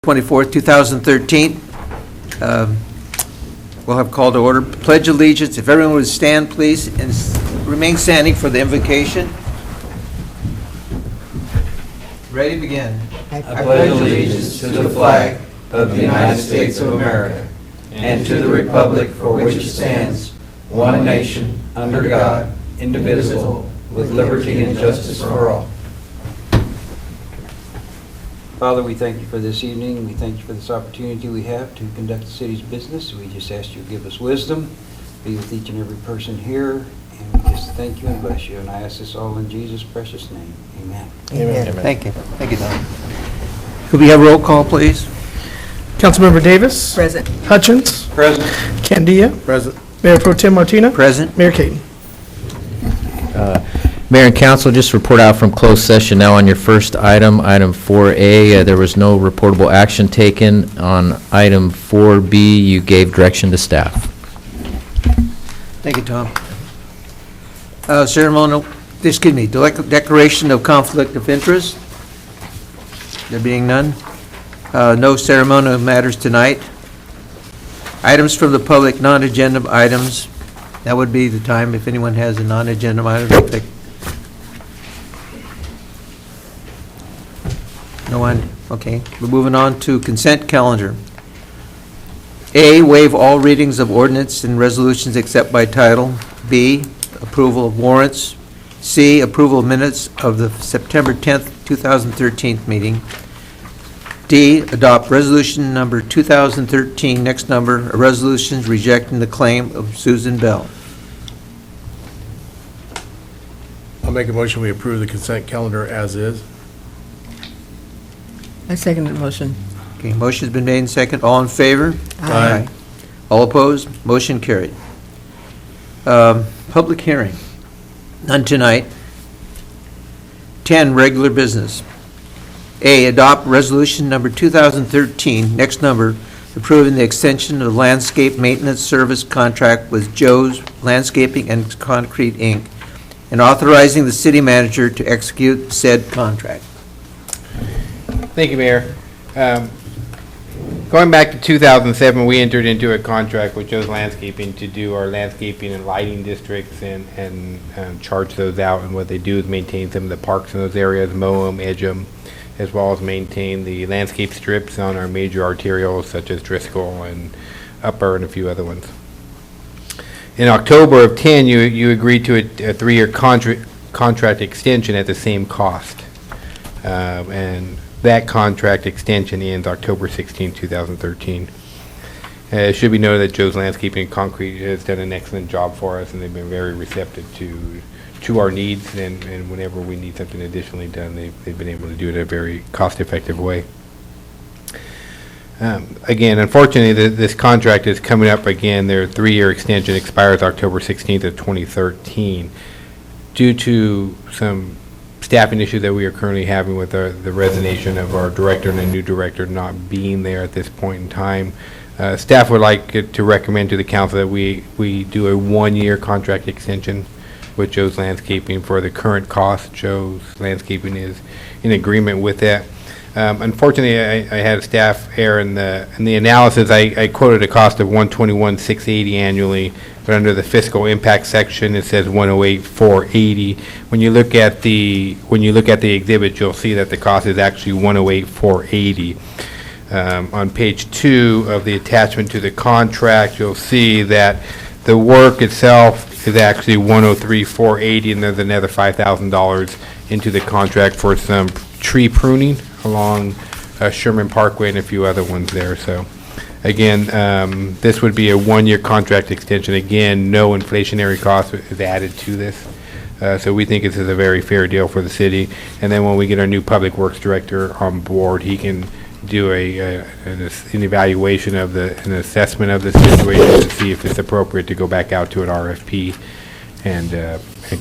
24th, 2013. We'll have call to order. Pledge allegiance. If everyone would stand, please, and remain standing for the invocation. Ready, begin. I pledge allegiance to the flag of the United States of America and to the republic for which it stands, one nation, under God, indivisible, with liberty and justice for all. Father, we thank you for this evening. We thank you for this opportunity we have to conduct the city's business. We just ask you to give us wisdom, be with each and every person here, and we just thank you and bless you. And I ask this all in Jesus' precious name. Amen. Amen. Thank you. Thank you, Don. Could we have roll call, please? Councilmember Davis. Present. Hutchins. Present. Candia. Present. Mayor Pro Tem Martina. Present. Mayor Caden. Mayor and Council, just report out from closed session now on your first item, item 4A. There was no reportable action taken. On item 4B, you gave direction to staff. Thank you, Tom. Declaration of conflict of interest. There being none. No ceremonial matters tonight. Items from the public, non-agenda items. That would be the time if anyone has a non-agenda item to pick. No one? Okay. We're moving on to consent calendar. A, waive all readings of ordinance and resolutions except by title. B, approval of warrants. C, approval of minutes of the September 10th, 2013 meeting. D, adopt resolution number 2013, next number, a resolution rejecting the claim of Susan Bell. I'll make a motion, we approve the consent calendar as is. I second the motion. Okay, motion's been made and second. All in favor? Aye. All opposed? Motion carried. Public hearing. None tonight. 10, regular business. A, adopt resolution number 2013, next number, approving the extension of the landscape maintenance service contract with Joe's Landscaping and Concrete, Inc., and authorizing the city manager to execute said contract. Thank you, Mayor. Going back to 2007, we entered into a contract with Joe's Landscaping to do our landscaping and lighting districts and charge those out. And what they do is maintain some of the parks in those areas, mow them, edge them, as well as maintain the landscape strips on our major arterials such as Driscoll and Upper and a few other ones. In October of 10, you agreed to a 3-year contract extension at the same cost. And that contract extension ends October 16, 2013. It should be noted that Joe's Landscaping and Concrete has done an excellent job for us, and they've been very receptive to our needs, and whenever we need something additionally done, they've been able to do it in a very cost-effective way. Again, unfortunately, this contract is coming up again. Their 3-year extension expires October 16th of 2013. Due to some staffing issues that we are currently having with the resignation of our director and a new director not being there at this point in time, staff would like to recommend to the council that we do a 1-year contract extension with Joe's Landscaping for the current cost. Joe's Landscaping is in agreement with that. Unfortunately, I had staff error in the analysis. I quoted a cost of $121,680 annually, but under the fiscal impact section, it says $108,480. When you look at the exhibit, you'll see that the cost is actually $108,480. On page 2 of the attachment to the contract, you'll see that the work itself is actually $103,480, and there's another $5,000 into the contract for some tree pruning along Sherman Parkway and a few other ones there. So again, this would be a 1-year contract extension. Again, no inflationary cost is added to this. So we think this is a very fair deal for the city. And then when we get our new public works director on board, he can do an evaluation of an assessment of the situation to see if it's appropriate to go back out to an RFP and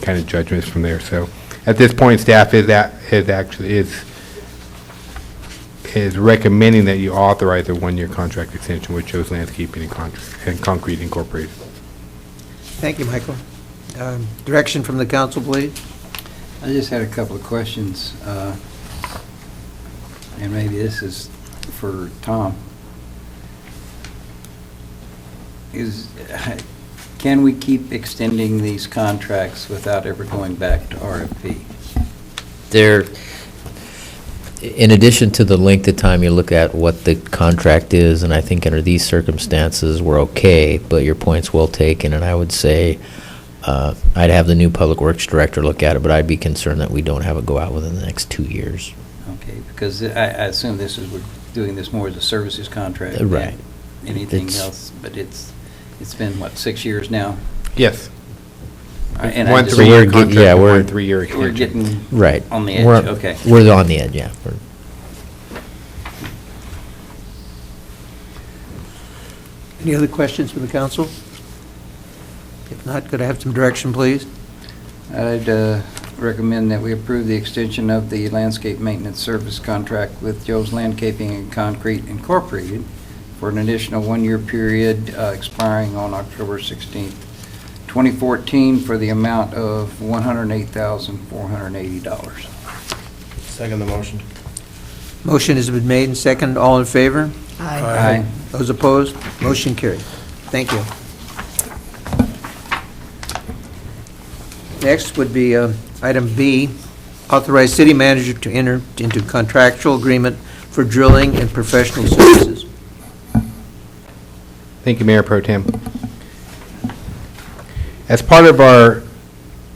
kind of judgments from there. So at this point, staff is recommending that you authorize a 1-year contract extension with Joe's Landscaping and Concrete Incorporated. Thank you, Michael. Direction from the council, please. I just had a couple of questions, and maybe this is for Tom. Can we keep extending these contracts without ever going back to RFP? There, in addition to the length of time, you look at what the contract is, and I think under these circumstances, we're okay, but your point's well taken, and I would say I'd have the new Public Works Director look at it, but I'd be concerned that we don't have it go out within the next 2 years. Okay, because I assume we're doing this more as a services contract. Right. than Anything It's- else, but it's been, what, 6 years now? Yes. And I One just- 3-year we're get- contract yeah, and we're- one 3-year We're extension. getting Right. on the edge, We're- okay. We're on the edge, yeah. We're- Any other questions from the council? If not, could I have some direction, please? I'd recommend that we approve the extension of the landscape maintenance service contract with Joe's Landscaping and Concrete Incorporated for an additional 1-year period expiring on October 16th, 2014, for the amount of $108,480. Second the motion. Motion has been made and seconded. All in favor? Aye. Those opposed? Motion carried. Thank you. Next would be item B, authorize city manager to enter into contractual agreement for drilling and professional services. Thank you, Mayor Pro Tem. As part of our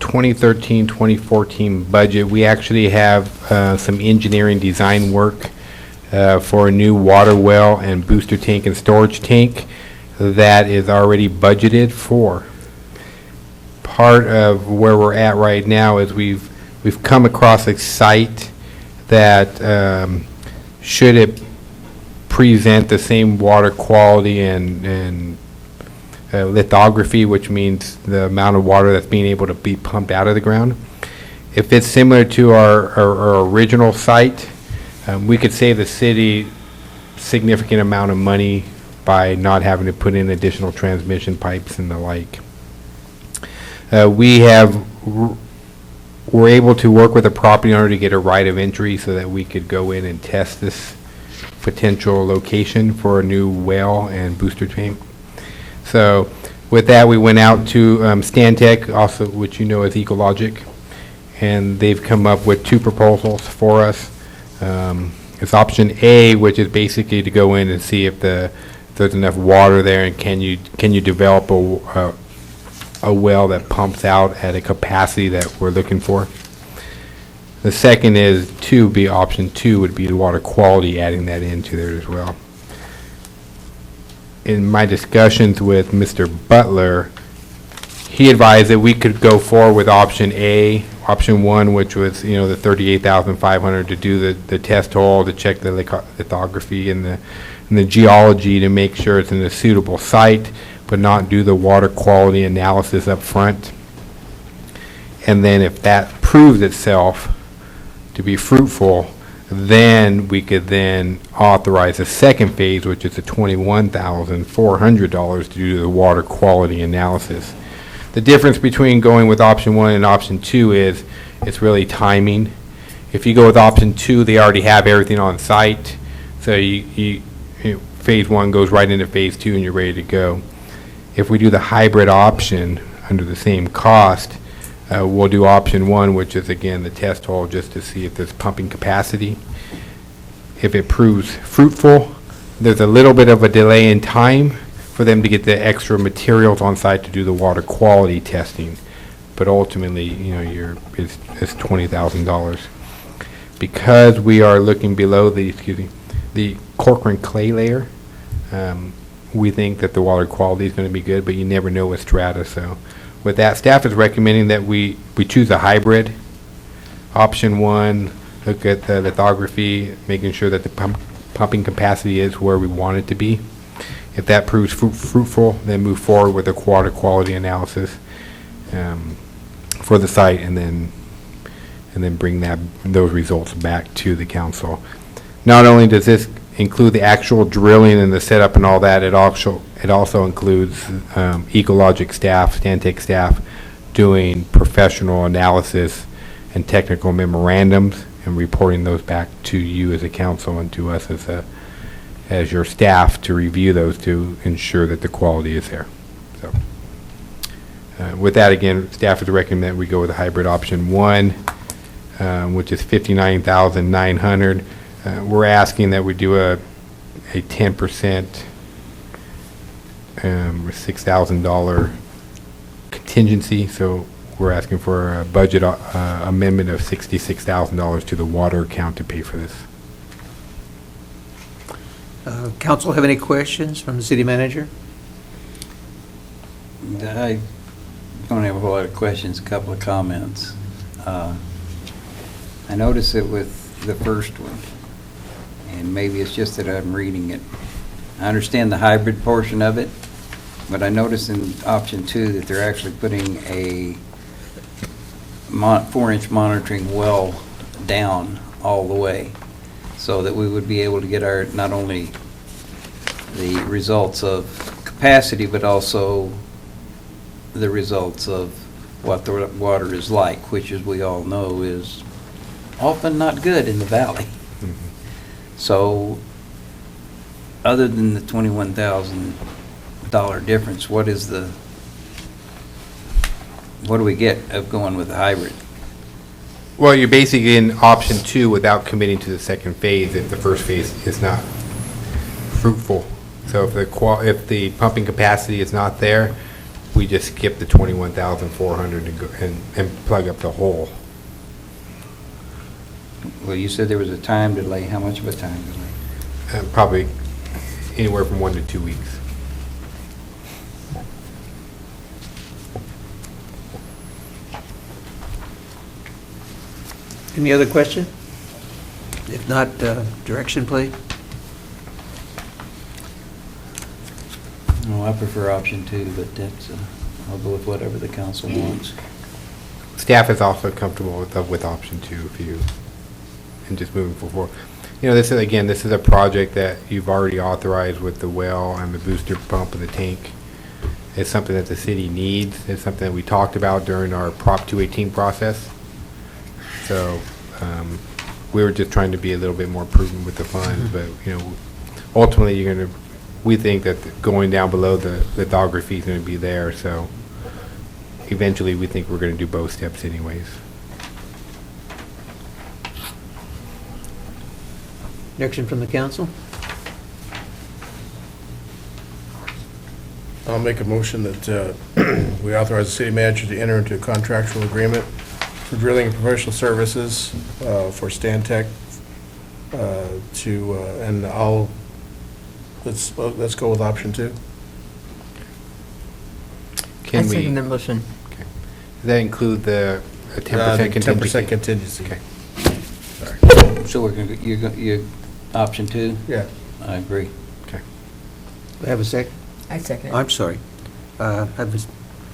2013-2014 budget, we actually have some engineering design work for a new water well and booster tank and storage tank that is already budgeted for. Part of where we're at right now is we've come across a site that should it present the same water quality and lithography, which means the amount of water that's being able to be pumped out of the ground. If it's similar to our original site, we could save the city significant amount of money by not having to put in additional transmission pipes and the like. We're able to work with the property owner to get a right of entry so that we could go in and test this potential location for a new well and booster tank. So with that, we went out to Stantec, also which you know as Ecologic, and they've come up with 2 proposals for us. It's option A, which is basically to go in and see if there's enough water there, and can you develop a well that pumps out at a capacity that we're looking for. The second is option 2 would be the water quality, adding that into there as well. In my discussions with Mr. Butler, he advised that we could go forward with option A, option 1, which was, the $38,500 to do the test hole, to check the lithography and the geology to make sure it's in a suitable site, but not do the water quality analysis up front. And then if that proves itself to be fruitful, then we could then authorize the second phase, which is the $21,400 to do the water quality analysis. The difference between going with option 1 and option 2 is it's really timing. If you go with option 2, they already have everything on site, so phase 1 goes right into phase 2 and you're ready to go. If we do the hybrid option under the same cost, we'll do option 1, which is again the test hole, just to see if there's pumping capacity. If it proves fruitful, there's a little bit of a delay in time for them to get the extra materials on site to do the water quality testing. But ultimately, it's $20,000. Because we are looking below the Corcoran clay layer, we think that the water quality is going to be good, but you never know with strata. So with that, staff is recommending that we choose a hybrid. Option 1, look at the lithography, making sure that the pumping capacity is where we want it to be. If that proves fruitful, then move forward with the water quality analysis for the site, and then bring those results back to the council. Not only does this include the actual drilling and the setup and all that, it also includes Ecologic staff, Stantec staff, doing professional analysis and technical memorandums and reporting those back to you as a council and to us as as your staff to review those to ensure that the quality is there. So, with that, again, staff would recommend we go with the hybrid option 1, which is $59,900. We're asking that we do a 10% $6,000 contingency, so we're asking for a budget amendment of $66,000 to the water account to pay for this. Council have any questions from the city manager? I don't have a whole lot of questions, a couple of comments. I noticed it with the first one, and maybe it's just that I'm reading it. I understand the hybrid portion of it, but I noticed in option 2 that they're actually putting a 4-inch monitoring well down all the way, so that we would be able to get our, not only the results of capacity, but also the results of what the water is like, which, as we all know, is often not good in the valley. So, other than the $21,000 difference, what do we get of going with the hybrid? Well, you're basically in option 2 without committing to the second phase if the first phase is not fruitful. So if the pumping capacity is not there, we just skip the 21,400 and plug up the hole. Well, you said there was a time delay. How much of a time delay? Probably anywhere from 1 to 2 weeks. Any other question? If not, direction, please. No, I prefer option 2, but that's, I'll go with whatever the council wants. Staff is also comfortable with option 2 if you, and just moving forward. You know, this is a project that you've already authorized with the well and the booster pump and the tank. It's something that the city needs. It's something that we talked about during our Prop 218 process. So we were just trying to be a little bit more prudent with the funds, but you know, ultimately we think that going down below the lithography is going to be there. So eventually, we think we're going to do both steps anyways. Direction from the council? I'll make a motion that we authorize the city manager to enter into a contractual agreement for drilling and professional services for Stantec and let's go with option 2. Can I we? second that motion. Okay. Does that include the 10% contingency? 10% contingency. Okay. So we're going to, you're option 2? Yeah. I agree. Okay. Do I have a second? I second it. I'm sorry. I have a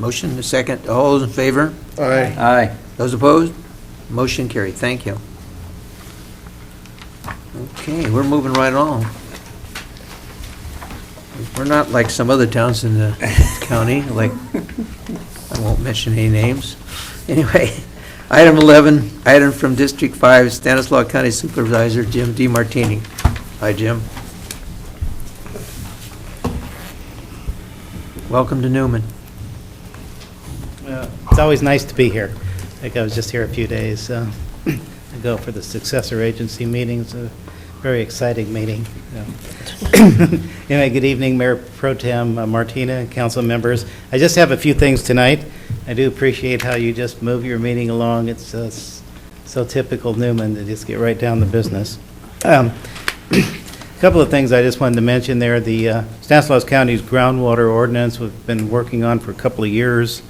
motion, a second. All those in favor? Aye. Aye. Those opposed? Motion carried. Thank you. Okay, we're moving right along. We're not like some other towns in the county, like, I won't mention any names. Anyway, item 11, item from District 5, Stanislaus County Supervisor Jim DiMartini. Hi, Jim. Welcome to Newman. It's always nice to be here. I think I was just here a few days ago for the successor agency meeting. It's a very exciting meeting. Anyway, good evening, Mayor Pro Tem Martina, council members. I just have a few things tonight. I do appreciate how you just move your meeting along. It's so typical Newman to just get right down to business. A couple of things I just wanted to mention there. The Stanislaus County's groundwater ordinance we've been working on for a couple of years.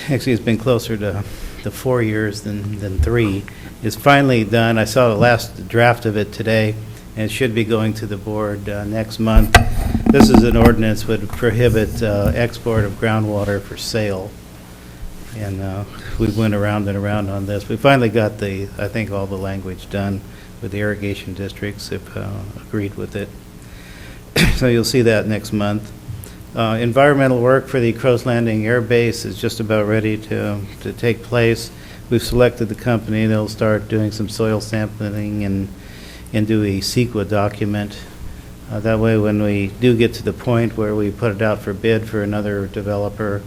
Actually, it's been closer to 4 years than 3. It's finally done. I saw the last draft of it today, and it should be going to the board next month. This is an ordinance that would prohibit export of groundwater for sale. And we went around and around on this. We finally got I think all the language done with the irrigation districts have agreed with it. So you'll see that next month. Environmental work for the Crow's Landing Air Base is just about ready to take place. We've selected the company. They'll start doing some soil sampling and do a CEQA document That way, when we do get to the point where we put it out for bid for another developer,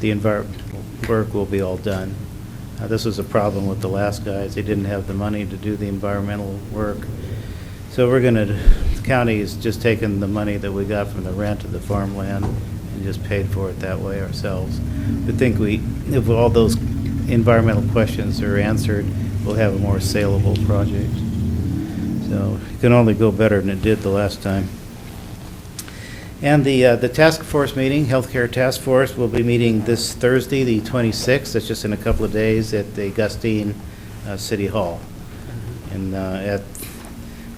the environmental work will be all done. This was a problem with the last guys. They didn't have the money to do the environmental work. So the county is just taking the money that we got from the rent of the farmland and just paid for it that way ourselves. We think if all those environmental questions are answered, we'll have a more saleable project. So it can only go better than it did the last time. And the task force meeting, healthcare task force, will be meeting this Thursday, the 26th. That's just in a couple of days at the Gustine City Hall. And I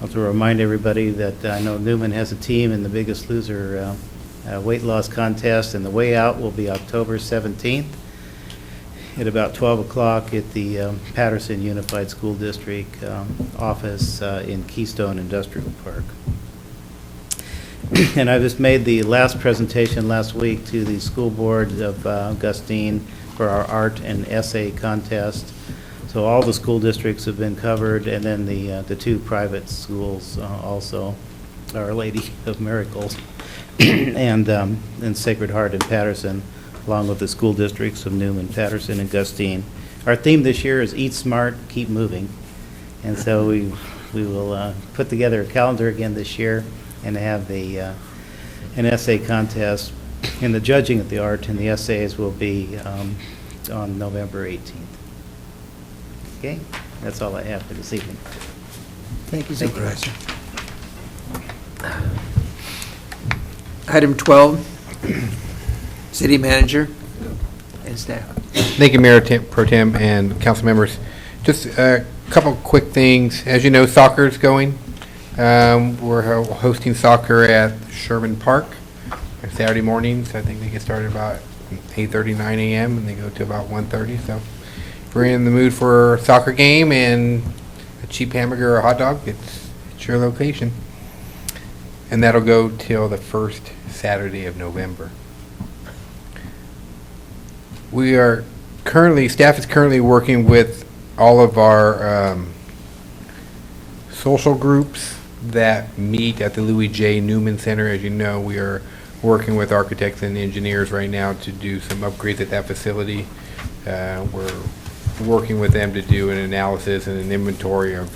want to remind everybody that I know Newman has a team in the Biggest Loser weight loss contest, and the way out will be October 17th at about 12 o'clock at the Patterson Unified School District office in Keystone Industrial Park. And I just made the last presentation last week to the school board of Gustine for our art and essay contest. So all the school districts have been covered, and then the two private schools also, Our Lady of Miracles and Sacred Heart in Patterson, along with the school districts of Newman, Patterson, and Gustine. Our theme this year is Eat Smart, Keep Moving. And so we will put together a calendar again this year and have an essay contest. And the judging of the art and the essays will be on November 18th. Okay, that's all I have for this evening. Thank you, Supervisor. Item 12, City Manager and staff. Thank you, Mayor Pro Tem and council members. Just a couple quick things. As you know, soccer's going. We're hosting soccer at Sherman Park on Saturday mornings. I think they get started about 8:30, 9 a.m. and they go to about 1:30. So if we're in the mood for a soccer game and a cheap hamburger or a hot dog, it's your location. And that'll go till the first Saturday of November. Staff is currently working with all of our social groups that meet at the Louis J. Newman Center. As you know, we are working with architects and engineers right now to do some upgrades at that facility. We're working with them to do an analysis and an inventory of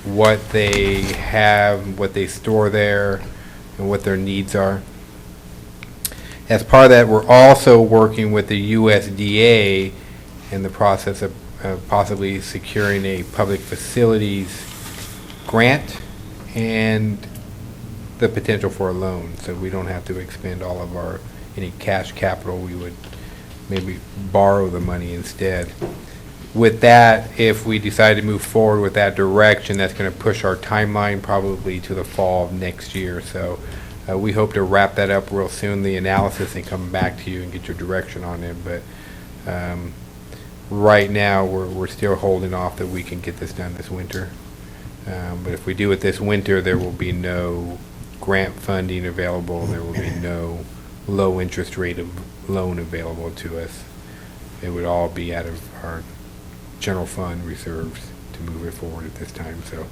what they have, what they store there, and what their needs are. As part of that, we're also working with the USDA in the process of possibly securing a public facilities grant and the potential for a loan, so we don't have to expend all of any cash capital. We would maybe borrow the money instead. With that, if we decide to move forward with that direction, that's going to push our timeline probably to the fall of next year. So we hope to wrap that up real soon, the analysis, and come back to you and get your direction on it. But right now, we're still holding off that we can get this done this winter. But if we do it this winter, there will be no grant funding available. There will be no low interest rate of loan available to us. It would all be out of our general fund reserves to move it forward at this time. So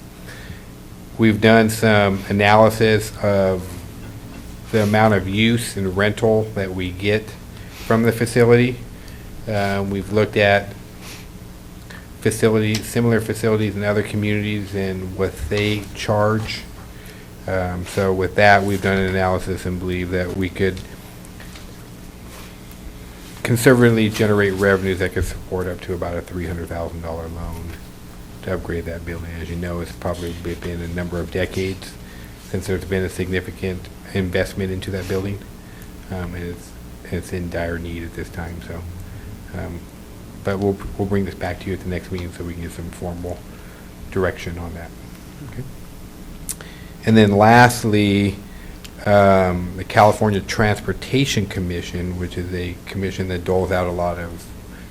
we've done some analysis of the amount of use and rental that we get from the facility. We've looked at similar facilities in other communities and what they charge. So with that, we've done an analysis and believe that we could conservatively generate revenues that could support up to about a $300,000 loan to upgrade that building. As you know, it's probably been a number of decades since there's been a significant investment into that building, and it's in dire need at this time. So, but we'll bring this back to you at the next meeting so we can get some formal direction on that. Okay. And then lastly, the California Transportation Commission, which is a commission that doles out a lot of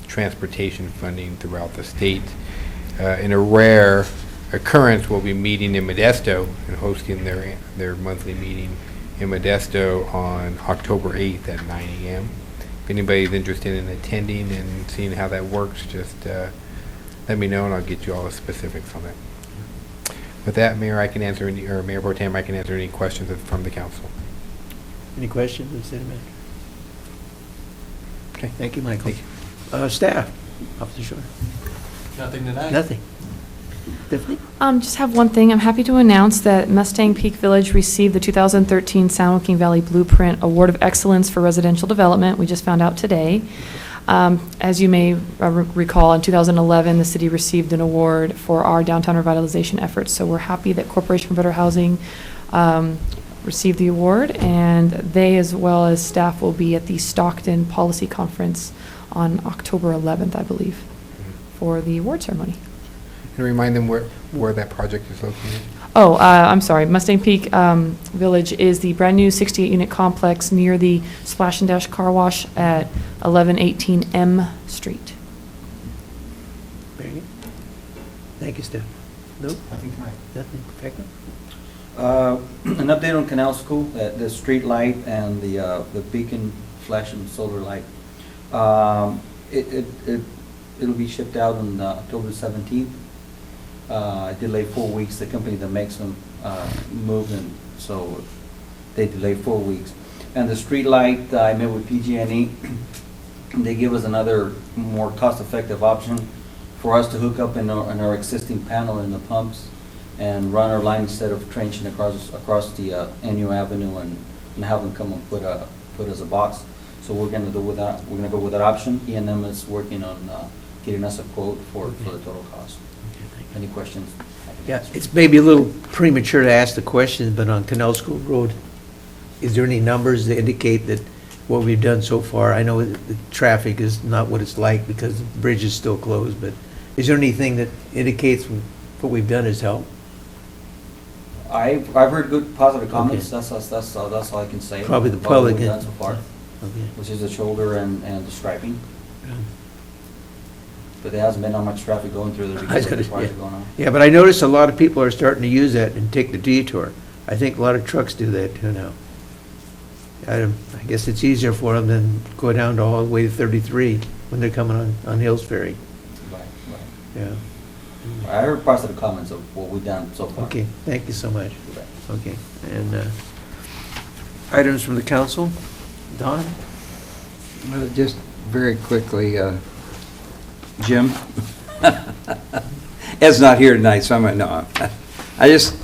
transportation funding throughout the state. In a rare occurrence, will be meeting in Modesto and hosting their monthly meeting in Modesto on October 8th at 9 a.m. If anybody's interested in attending and seeing how that works, just let me know and I'll get you all the specifics on that. With that, Mayor, I can answer any, or Mayor Pro Tem, I can answer any questions from the council. Any questions of the city manager? Okay, thank you, Michael. Thank you. Staff, Officer Shore. Nothing tonight. Nothing. Tiffany? Just have one thing. I'm happy to announce that Mustang Peak Village received the 2013 San Joaquin Valley Blueprint Award of Excellence for Residential Development. We just found out today. As you may recall, in 2011, the city received an award for our downtown revitalization efforts. So we're happy that Corporation for Better Housing received the award, and they, as well as staff, will be at the Stockton Policy Conference on October 11th, I believe, for the award ceremony. And remind them where that project is located. Oh, I'm sorry. Mustang Peak Village is the brand-new 68-unit complex near the Splash and Dash Car Wash at 1118 M Street. Very good. Thank you, Steph. Nope. Nothing. Peckham? An update on Canal School, the street light and the beacon flashing solar light. It'll be shipped out on October 17th. Delayed 4 weeks. The company that makes them moved, and so they delayed 4 weeks. And the street light, I met with PG&E. They give us another more cost-effective option for us to hook up in our existing panel in the pumps and run our line instead of trenching across the NU Avenue and have them come and put us a box. So we're going to go with that. We're going to go with that option. E&M is working on getting us a quote for the total cost. Any questions? Yeah, it's maybe a little premature to ask the question, but on Canal School Road, is there any numbers that indicate that what we've done so far? I know the traffic is not what it's like because the bridge is still closed, but is there anything that indicates what we've done has helped? I've heard good, positive comments. Okay. That's all I can say. Probably the about what public. we've done so far, Okay. which is the shoulder and the striping. But there hasn't been that much traffic going through there I because of the gotta- project yeah. going on. Yeah, but I noticed a lot of people are starting to use that and take the detour. I think a lot of trucks do that too now. I guess it's easier for them than go down to all the way to 33 when they're coming on Hills Ferry. Right. Yeah. I heard positive comments of what we've done so far. Okay, thank you so much. Okay, and items from the council? Don? Just very quickly, Jim, Ed's not here tonight, so I just,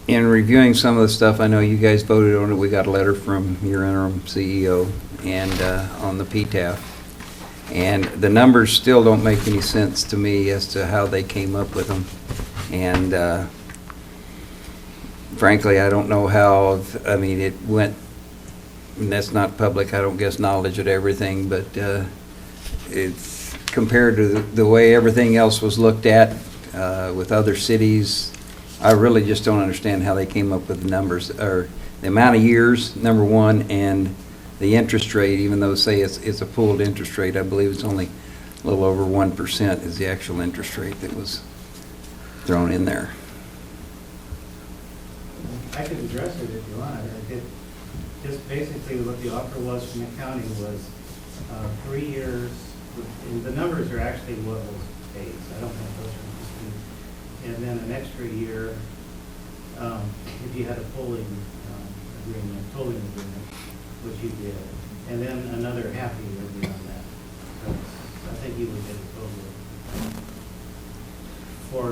in reviewing some of the stuff, I know you guys voted on it, we got a letter from your interim CEO and on the PTAF. And the numbers still don't make any sense to me as to how they came up with them. And frankly, I don't know how, I mean, it went, and that's not public, I don't guess knowledge of everything, but it's compared to the way everything else was looked at with other cities. I really just don't understand how they came up with the numbers, or the amount of years, number one, and the interest rate, even though say it's a pooled interest rate, I believe it's only a little over 1% is the actual interest rate that was thrown in there. I could address it if you want. Just basically what the offer was from the county was 3 years, and the numbers are actually what was paid, so I don't know if those are interesting. And then an extra year if you had a tolling agreement, which you did, and then another half a year beyond that. So I think you would get a total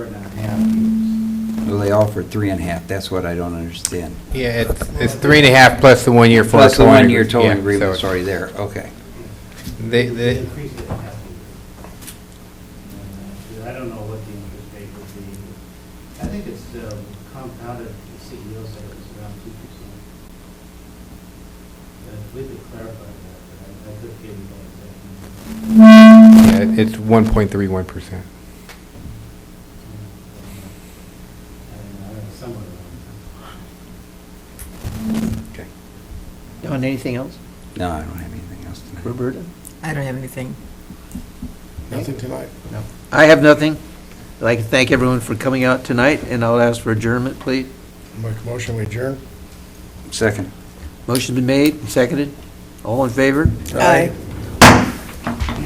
of 4.5 years. Well, they offered 3.5, that's what I don't understand. Yeah, it's 3.5 plus the 1 year for Plus the tolling 1 year agreement. tolling Yeah, agreement, so sorry, there, okay. They, Increase it a half a year. I don't know what the interest rate would be. I think it's compounded, the CEO said it was around 2%. We could clarify that, but I could give you that. yeah, it's 1.31%. Somewhere Okay. Don, anything else? No, I don't have anything else tonight. Roberta? I don't have anything. Nothing tonight. No. I have nothing. I'd like to thank everyone for coming out tonight, and I'll ask for adjournment, please. Make a motion, we adjourn. Second. Motion's been made and seconded. All in favor? Aye.